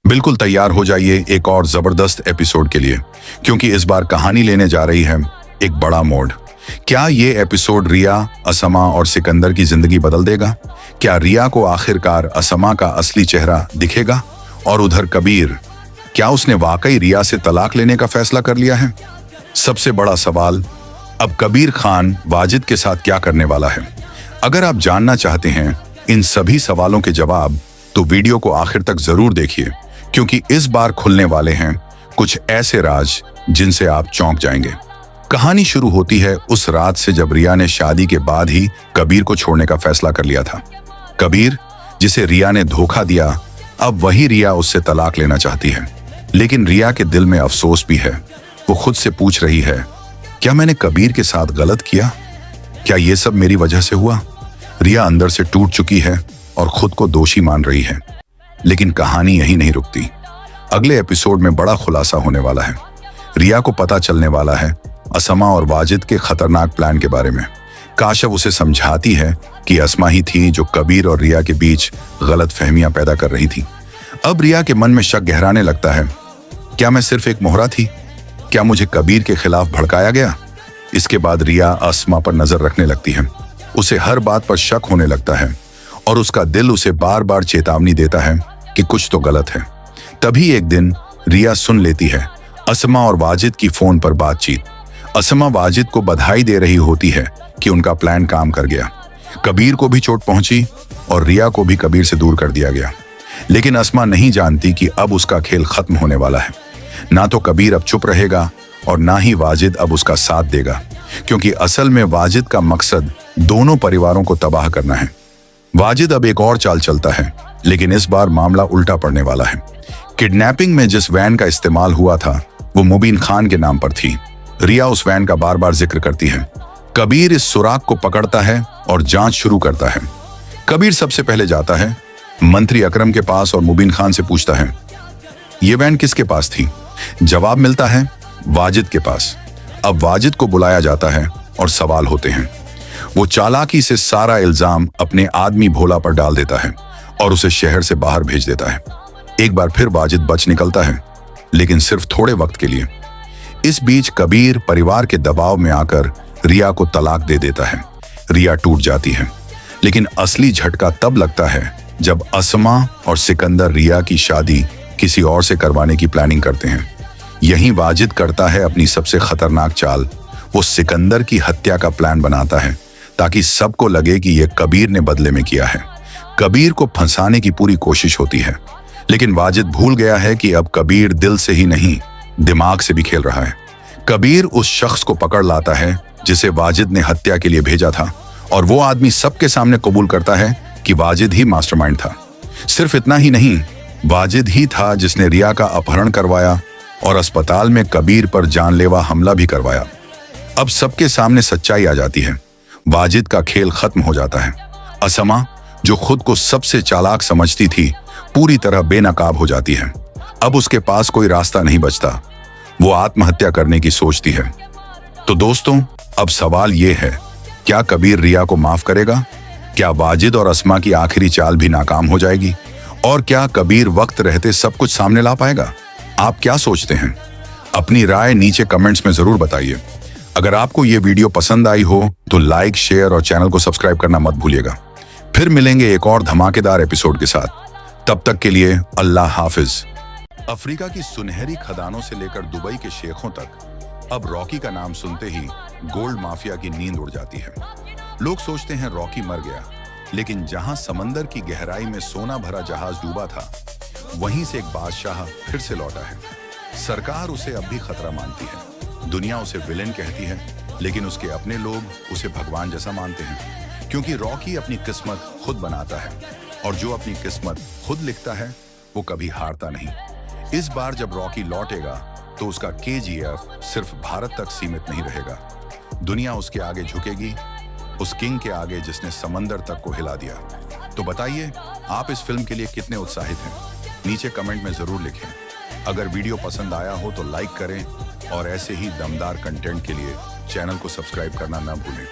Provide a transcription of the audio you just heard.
बिल्कुल तैयार हो जाइए एक और जबरदस्त एपिसोड के लिए, क्योंकि इस बार कहानी लेने जा रही है एक बड़ा मोड़। क्या ये एपिसोड रिया, असमा और सिकंदर की जिंदगी बदल देगा? क्या रिया को आखिरकार असमा का असली चेहरा दिखेगा? और उधर कबीर, क्या उसने वाकई रिया से तलाक लेने का फैसला कर लिया है? सबसे बड़ा सवाल, अब कबीर खान वाजिद के साथ क्या करने वाला है? अगर आप जानना चाहते हैं इन सभी सवालों के जवाब, तो वीडियो को आखिर तक जरूर देखिए, क्योंकि इस बार खुलने वाले हैं कुछ ऐसे राज जिनसे आप चौंक जाएंगे। कहानी शुरू होती है उस रात से जब रिया ने शादी के बाद ही कबीर को छोड़ने का फैसला कर लिया था। कबीर, जिसे रिया ने धोखा दिया, अब वही रिया उससे तलाक लेना चाहती है। लेकिन रिया के दिल में अफसोस भी है। वो खुद से पूछ रही है, क्या मैंने कबीर के साथ गलत किया? क्या ये सब मेरी वजह से हुआ? रिया अंदर से टूट चुकी है और खुद को दोषी मान रही है। लेकिन कहानी यही नहीं रुकती। अगले एपिसोड में बड़ा खुलासा होने वाला है। रिया को पता चलने वाला है असमा और वाजिद के खतरनाक प्लान के बारे में। काशव उसे समझाती है कि असमा ही थी जो कबीर और रिया के बीच गलत फहमियां पैदा कर रही थी। अब रिया के मन में शक गहराने लगता है, क्या मैं सिर्फ एक मोहरा थी? क्या मुझे कबीर के खिलाफ भड़काया गया? इसके बाद रिया असमा पर नजर रखने लगती है। उसे हर बात पर शक होने लगता है और उसका दिल उसे बार बार चेतावनी देता है कि कुछ तो गलत है। तभी एक दिन रिया सुन लेती है असमा और वाजिद की फोन पर बातचीत। असमा वाजिद को बधाई दे रही होती है कि उनका प्लान काम कर गया। कबीर को भी चोट पहुंची और रिया को भी कबीर से दूर कर दिया गया। लेकिन असमा नहीं जानती कि अब उसका खेल खत्म होने वाला है। ना तो कबीर अब चुप रहेगा और ना ही वाजिद अब उसका साथ देगा, क्योंकि असल में वाजिद का मकसद दोनों परिवारों को तबाह करना है। वाजिद अब एक और चाल चलता है, लेकिन इस बार मामला उल्टा पड़ने वाला है। किडनैपिंग में जिस वैन का इस्तेमाल हुआ था वो मुबीन खान के नाम पर थी। रिया उस वैन का बार बार जिक्र करती है। कबीर इस सुराग को पकड़ता है और जांच शुरू करता है। कबीर सबसे पहले जाता है मंत्री अकरम के पास और मुबीन खान से पूछता है, ये वैन किसके पास थी? जवाब मिलता है वाजिद के पास। अब वाजिद को बुलाया जाता है और सवाल होते हैं। वो चालाकी से सारा इल्जाम अपने आदमी भोला पर डाल देता है और उसे शहर से बाहर भेज देता है। एक बार फिर वाजिद बच निकलता है, लेकिन सिर्फ थोड़े वक्त के लिए। इस बीच कबीर परिवार के दबाव में आकर रिया को तलाक दे देता है। रिया टूट जाती है, लेकिन असली झटका तब लगता है जब असमा और सिकंदर रिया की शादी किसी और से करवाने की प्लानिंग करते हैं। यही वाजिद करता है अपनी सबसे खतरनाक चाल। वो सिकंदर की हत्या का प्लान बनाता है ताकि सबको लगे कि यह कबीर ने बदले में किया है। कबीर को फंसाने की पूरी कोशिश होती है, लेकिन वाजिद भूल गया है कि अब कबीर दिल से ही नहीं, दिमाग से भी खेल रहा है। कबीर उस शख्स को पकड़ लाता है जिसे वाजिद ने हत्या के लिए भेजा था, और वो आदमी सबके सामने कबूल करता है कि वाजिद ही मास्टरमाइंड था। सिर्फ इतना ही नहीं, वाजिद ही था जिसने रिया का अपहरण करवाया और अस्पताल में कबीर पर जानलेवा हमला भी करवाया। अब सबके सामने सच्चाई आ जाती है। वाजिद का खेल खत्म हो जाता है। असमा, जो खुद को सबसे चालाक समझती थी, पूरी तरह बेनकाब हो जाती है। अब उसके पास कोई रास्ता नहीं बचता। वो आत्महत्या करने की सोचती है। तो दोस्तों, अब सवाल ये है, क्या कबीर रिया को माफ करेगा? क्या वाजिद और असमा की आखिरी चाल भी नाकाम हो जाएगी? और क्या कबीर वक्त रहते सब कुछ सामने ला पाएगा? आप क्या सोचते हैं? अपनी राय नीचे कमेंट्स में जरूर बताइए। अगर आपको ये वीडियो पसंद आई हो तो लाइक, शेयर और चैनल को सब्सक्राइब करना मत भूलिएगा। फिर मिलेंगे एक और धमाकेदार एपिसोड के साथ। तब तक के लिए अल्लाह हाफिज। अफ्रीका की सुनहरी खदानों से लेकर दुबई के शेखों तक अब रॉकी का नाम सुनते ही गोल्ड माफिया की नींद उड़ जाती है। लोग सोचते हैं रॉकी मर गया, लेकिन जहां समंदर की गहराई में सोना भरा जहाज डूबा था, वहीं से एक बादशाह फिर से लौटा है। सरकार उसे अब भी खतरा मानती है। दुनिया उसे विलेन कहती है, लेकिन उसके अपने लोग उसे भगवान जैसा मानते हैं, क्योंकि रॉकी अपनी किस्मत खुद बनाता है, और जो अपनी किस्मत खुद लिखता है वो कभी हारता नहीं। इस बार जब रॉकी लौटेगा तो उसका KGF सिर्फ भारत तक सीमित नहीं रहेगा। दुनिया उसके आगे झुकेगी, उस किंग के आगे जिसने समंदर तक को हिला दिया। तो बताइए, आप इस फिल्म के लिए कितने उत्साहित हैं? नीचे कमेंट में जरूर लिखें। अगर वीडियो पसंद आया हो तो लाइक करें, और ऐसे ही दमदार कंटेंट के लिए चैनल को सब्सक्राइब करना ना भूलें।